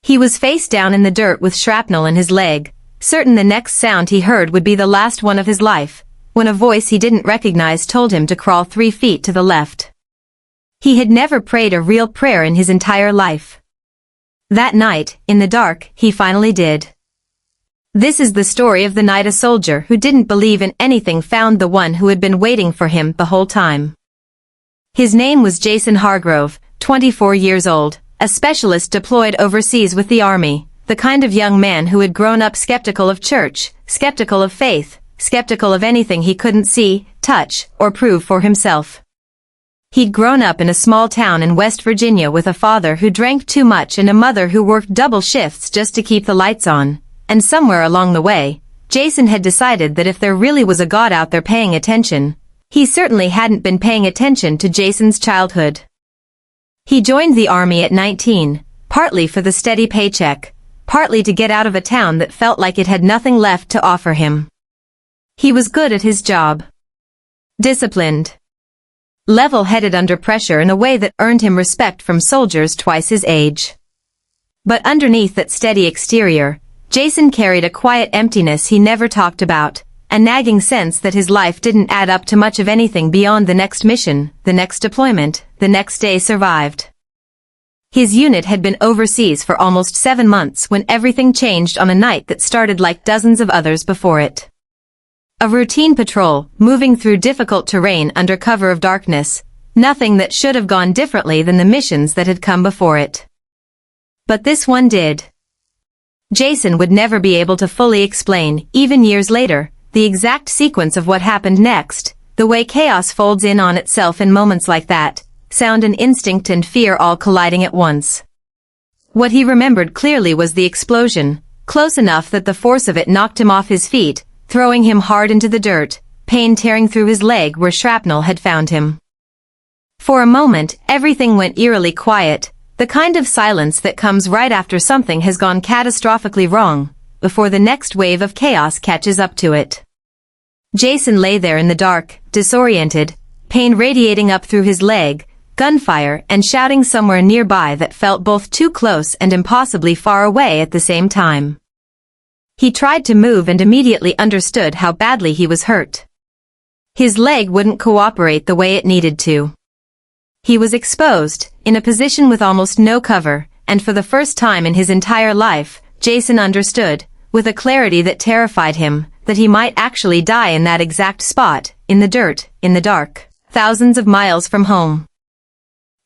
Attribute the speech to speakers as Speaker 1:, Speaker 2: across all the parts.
Speaker 1: He was face down in the dirt with shrapnel in his leg, certain the next sound he heard would be the last one of his life, when a voice he didn't recognize told him to crawl 3 feet to the left. He had never prayed a real prayer in his entire life. That night, in the dark, he finally did. This is the story of the night a soldier who didn't believe in anything found the one who had been waiting for him the whole time. His name was Jason Hargrove, 24 years old, a specialist deployed overseas with the army, the kind of young man who had grown up skeptical of church, skeptical of faith, skeptical of anything he couldn't see, touch, or prove for himself. He'd grown up in a small town in West Virginia with a father who drank too much and a mother who worked double shifts just to keep the lights on, and somewhere along the way, Jason had decided that if there really was a God out there paying attention, he certainly hadn't been paying attention to Jason's childhood. He joined the army at 19, partly for the steady paycheck, partly to get out of a town that felt like it had nothing left to offer him. He was good at his job. Disciplined. Level-headed under pressure in a way that earned him respect from soldiers twice his age. But underneath that steady exterior, Jason carried a quiet emptiness he never talked about, a nagging sense that his life didn't add up to much of anything beyond the next mission, the next deployment, the next day survived. His unit had been overseas for almost 7 months when everything changed on a night that started like dozens of others before it. A routine patrol, moving through difficult terrain under cover of darkness, nothing that should have gone differently than the missions that had come before it. But this one did. Jason would never be able to fully explain, even years later, the exact sequence of what happened next, the way chaos folds in on itself in moments like that, sound and instinct and fear all colliding at once. What he remembered clearly was the explosion, close enough that the force of it knocked him off his feet, throwing him hard into the dirt, pain tearing through his leg where shrapnel had found him. For a moment, everything went eerily quiet, the kind of silence that comes right after something has gone catastrophically wrong, before the next wave of chaos catches up to it. Jason lay there in the dark, disoriented, pain radiating up through his leg, gunfire and shouting somewhere nearby that felt both too close and impossibly far away at the same time. He tried to move and immediately understood how badly he was hurt. His leg wouldn't cooperate the way it needed to. He was exposed, in a position with almost no cover, and for the first time in his entire life, Jason understood, with a clarity that terrified him, that he might actually die in that exact spot, in the dirt, in the dark, thousands of miles from home.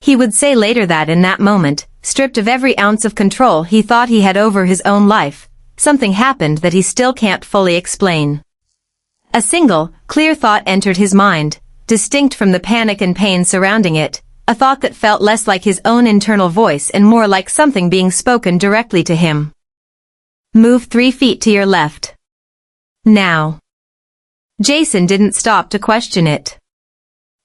Speaker 1: He would say later that in that moment, stripped of every ounce of control he thought he had over his own life, something happened that he still can't fully explain. A single, clear thought entered his mind, distinct from the panic and pain surrounding it, a thought that felt less like his own internal voice and more like something being spoken directly to him. Move 3 feet to your left. Now. Jason didn't stop to question it.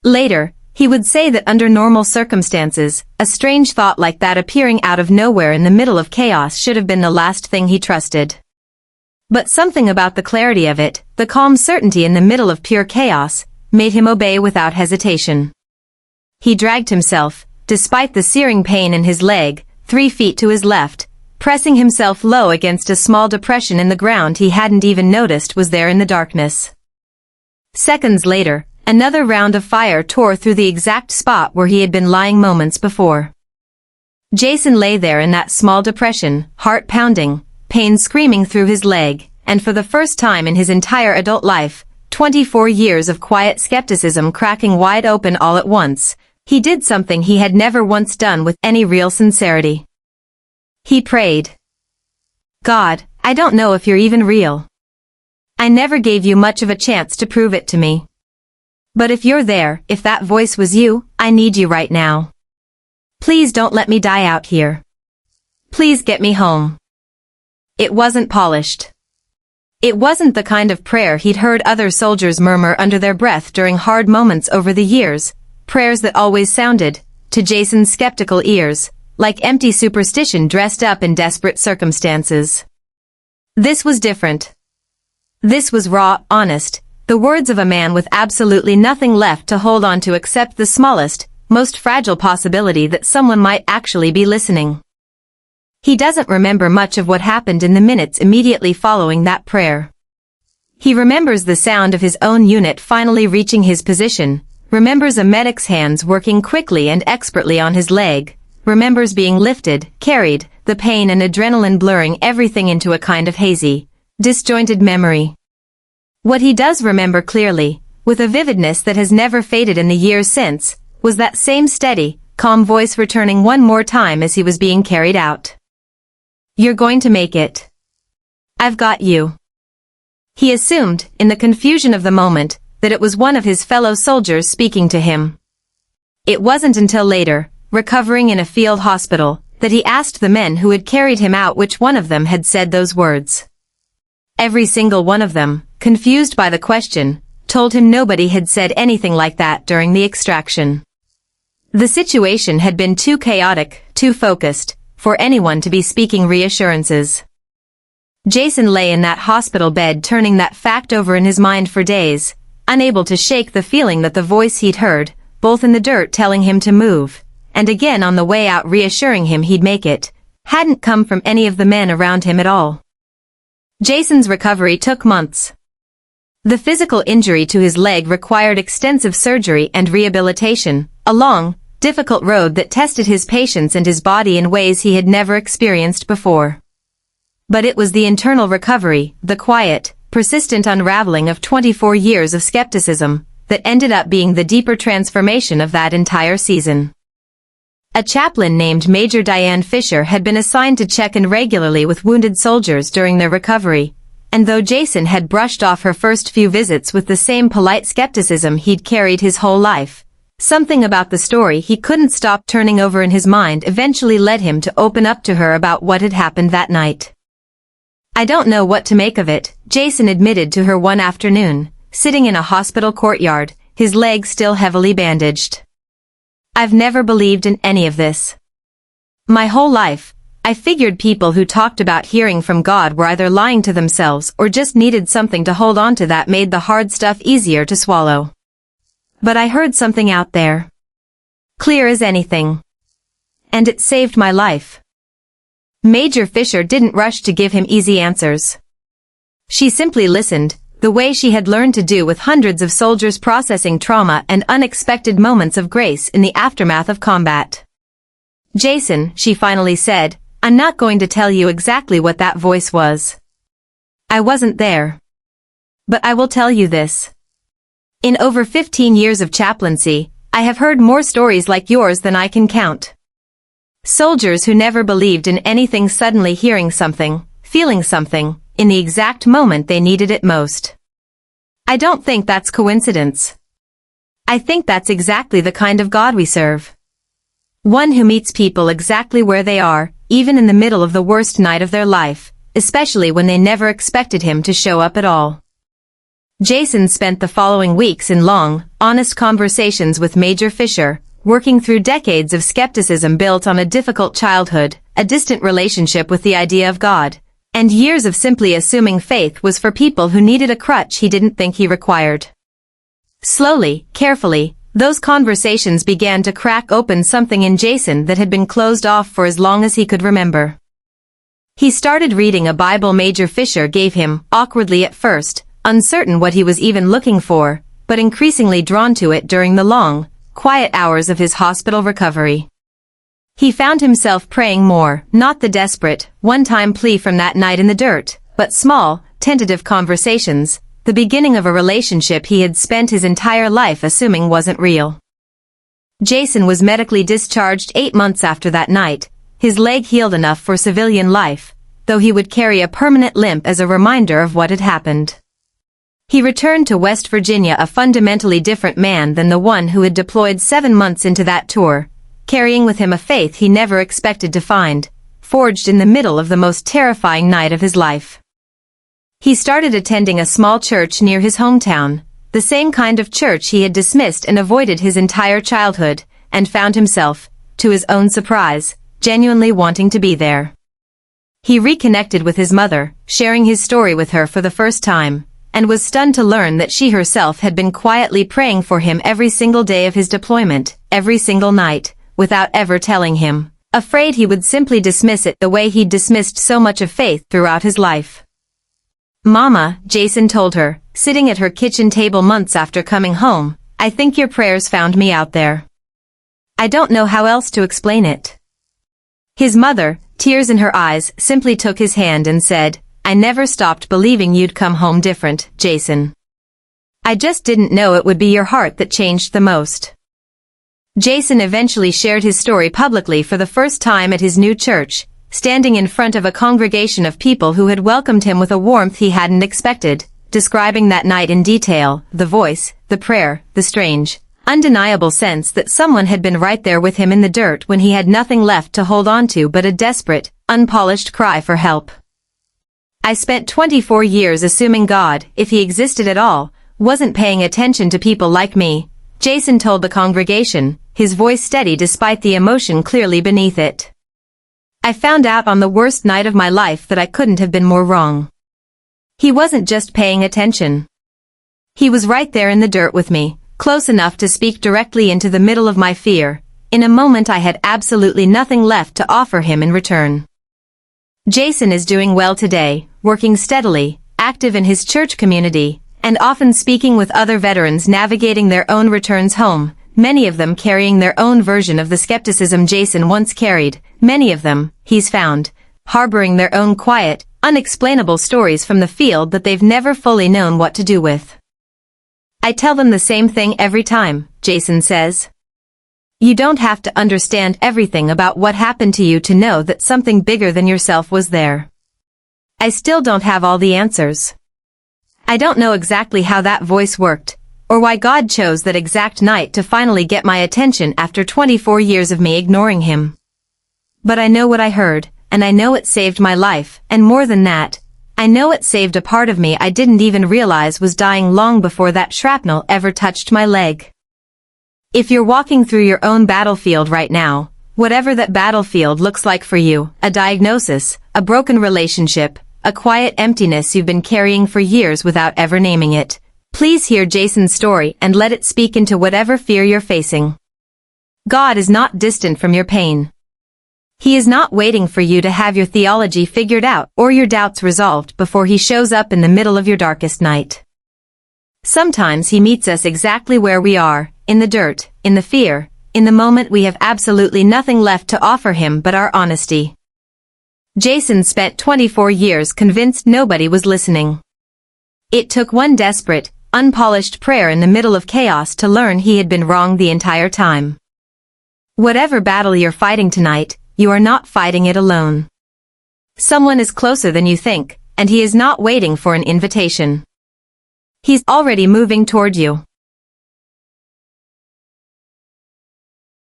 Speaker 1: Later, he would say that under normal circumstances, a strange thought like that appearing out of nowhere in the middle of chaos should have been the last thing he trusted. But something about the clarity of it, the calm certainty in the middle of pure chaos, made him obey without hesitation. He dragged himself, despite the searing pain in his leg, 3 feet to his left, pressing himself low against a small depression in the ground he hadn't even noticed was there in the darkness. Seconds later, another round of fire tore through the exact spot where he had been lying moments before. Jason lay there in that small depression, heart pounding, pain screaming through his leg, and for the first time in his entire adult life, 24 years of quiet skepticism cracking wide open all at once, he did something he had never once done with any real sincerity. He prayed. God, I don't know if you're even real. I never gave you much of a chance to prove it to me. But if you're there, if that voice was you, I need you right now. Please don't let me die out here. Please get me home. It wasn't polished. It wasn't the kind of prayer he'd heard other soldiers murmur under their breath during hard moments over the years, prayers that always sounded, to Jason's skeptical ears, like empty superstition dressed up in desperate circumstances. This was different. This was raw, honest, the words of a man with absolutely nothing left to hold on to except the smallest, most fragile possibility that someone might actually be listening. He doesn't remember much of what happened in the minutes immediately following that prayer. He remembers the sound of his own unit finally reaching his position, remembers a medic's hands working quickly and expertly on his leg, remembers being lifted, carried, the pain and adrenaline blurring everything into a kind of hazy, disjointed memory. What he does remember clearly, with a vividness that has never faded in the years since, was that same steady, calm voice returning one more time as he was being carried out. "You're going to make it. I've got you." He assumed, in the confusion of the moment, that it was one of his fellow soldiers speaking to him. It wasn't until later, recovering in a field hospital, that he asked the men who had carried him out which one of them had said those words. Every single one of them, confused by the question, told him nobody had said anything like that during the extraction. The situation had been too chaotic, too focused, for anyone to be speaking reassurances. Jason lay in that hospital bed turning that fact over in his mind for days, unable to shake the feeling that the voice he'd heard, both in the dirt telling him to move, and again on the way out reassuring him he'd make it, hadn't come from any of the men around him at all. Jason's recovery took months. The physical injury to his leg required extensive surgery and rehabilitation, a long, difficult road that tested his patience and his body in ways he had never experienced before. But it was the internal recovery, the quiet, persistent unraveling of 24 years of skepticism, that ended up being the deeper transformation of that entire season. A chaplain named Major Diane Fisher had been assigned to check in regularly with wounded soldiers during their recovery, and though Jason had brushed off her first few visits with the same polite skepticism he'd carried his whole life, something about the story he couldn't stop turning over in his mind eventually led him to open up to her about what had happened that night. "I don't know what to make of it," Jason admitted to her one afternoon, sitting in a hospital courtyard, his leg still heavily bandaged. "I've never believed in any of this. My whole life, I figured people who talked about hearing from God were either lying to themselves or just needed something to hold on to that made the hard stuff easier to swallow. But I heard something out there. Clear as anything. And it saved my life." Major Fisher didn't rush to give him easy answers. She simply listened, the way she had learned to do with hundreds of soldiers processing trauma and unexpected moments of grace in the aftermath of combat. "Jason," she finally said, "I'm not going to tell you exactly what that voice was. I wasn't there. But I will tell you this. In over 15 years of chaplaincy, I have heard more stories like yours than I can count. Soldiers who never believed in anything suddenly hearing something, feeling something, in the exact moment they needed it most. I don't think that's coincidence. I think that's exactly the kind of God we serve. One who meets people exactly where they are, even in the middle of the worst night of their life, especially when they never expected him to show up at all." Jason spent the following weeks in long, honest conversations with Major Fisher, working through decades of skepticism built on a difficult childhood, a distant relationship with the idea of God, and years of simply assuming faith was for people who needed a crutch he didn't think he required. Slowly, carefully, those conversations began to crack open something in Jason that had been closed off for as long as he could remember. He started reading a Bible Major Fisher gave him, awkwardly at first, uncertain what he was even looking for, but increasingly drawn to it during the long, quiet hours of his hospital recovery. He found himself praying more, not the desperate, one-time plea from that night in the dirt, but small, tentative conversations, the beginning of a relationship he had spent his entire life assuming wasn't real. Jason was medically discharged 8 months after that night, his leg healed enough for civilian life, though he would carry a permanent limp as a reminder of what had happened. He returned to West Virginia a fundamentally different man than the one who had deployed 7 months into that tour, carrying with him a faith he never expected to find, forged in the middle of the most terrifying night of his life. He started attending a small church near his hometown, the same kind of church he had dismissed and avoided his entire childhood, and found himself, to his own surprise, genuinely wanting to be there. He reconnected with his mother, sharing his story with her for the first time, and was stunned to learn that she herself had been quietly praying for him every single day of his deployment, every single night, without ever telling him, afraid he would simply dismiss it the way he'd dismissed so much of faith throughout his life. "Mama," Jason told her, sitting at her kitchen table months after coming home, "I think your prayers found me out there. I don't know how else to explain it." His mother, tears in her eyes, simply took his hand and said, "I never stopped believing you'd come home different, Jason. I just didn't know it would be your heart that changed the most." Jason eventually shared his story publicly for the first time at his new church, standing in front of a congregation of people who had welcomed him with a warmth he hadn't expected, describing that night in detail, the voice, the prayer, the strange, undeniable sense that someone had been right there with him in the dirt when he had nothing left to hold on to but a desperate, unpolished cry for help. "I spent 24 years assuming God, if he existed at all, wasn't paying attention to people like me," Jason told the congregation, his voice steady despite the emotion clearly beneath it. "I found out on the worst night of my life that I couldn't have been more wrong. He wasn't just paying attention. He was right there in the dirt with me, close enough to speak directly into the middle of my fear, in a moment I had absolutely nothing left to offer him in return." Jason is doing well today, working steadily, active in his church community, and often speaking with other veterans navigating their own returns home, many of them carrying their own version of the skepticism Jason once carried, many of them, he's found, harboring their own quiet, unexplainable stories from the field that they've never fully known what to do with. "I tell them the same thing every time," Jason says. "You don't have to understand everything about what happened to you to know that something bigger than yourself was there. I still don't have all the answers. I don't know exactly how that voice worked, or why God chose that exact night to finally get my attention after 24 years of me ignoring him. But I know what I heard, and I know it saved my life, and more than that, I know it saved a part of me I didn't even realize was dying long before that shrapnel ever touched my leg." If you're walking through your own battlefield right now, whatever that battlefield looks like for you, a diagnosis, a broken relationship, a quiet emptiness you've been carrying for years without ever naming it, please hear Jason's story and let it speak into whatever fear you're facing. God is not distant from your pain. He is not waiting for you to have your theology figured out or your doubts resolved before he shows up in the middle of your darkest night. Sometimes he meets us exactly where we are, in the dirt, in the fear, in the moment we have absolutely nothing left to offer him but our honesty. Jason spent 24 years convinced nobody was listening. It took one desperate, unpolished prayer in the middle of chaos to learn he had been wrong the entire time. Whatever battle you're fighting tonight, you are not fighting it alone. Someone is closer than you think, and he is not waiting for an invitation. He's already moving toward you.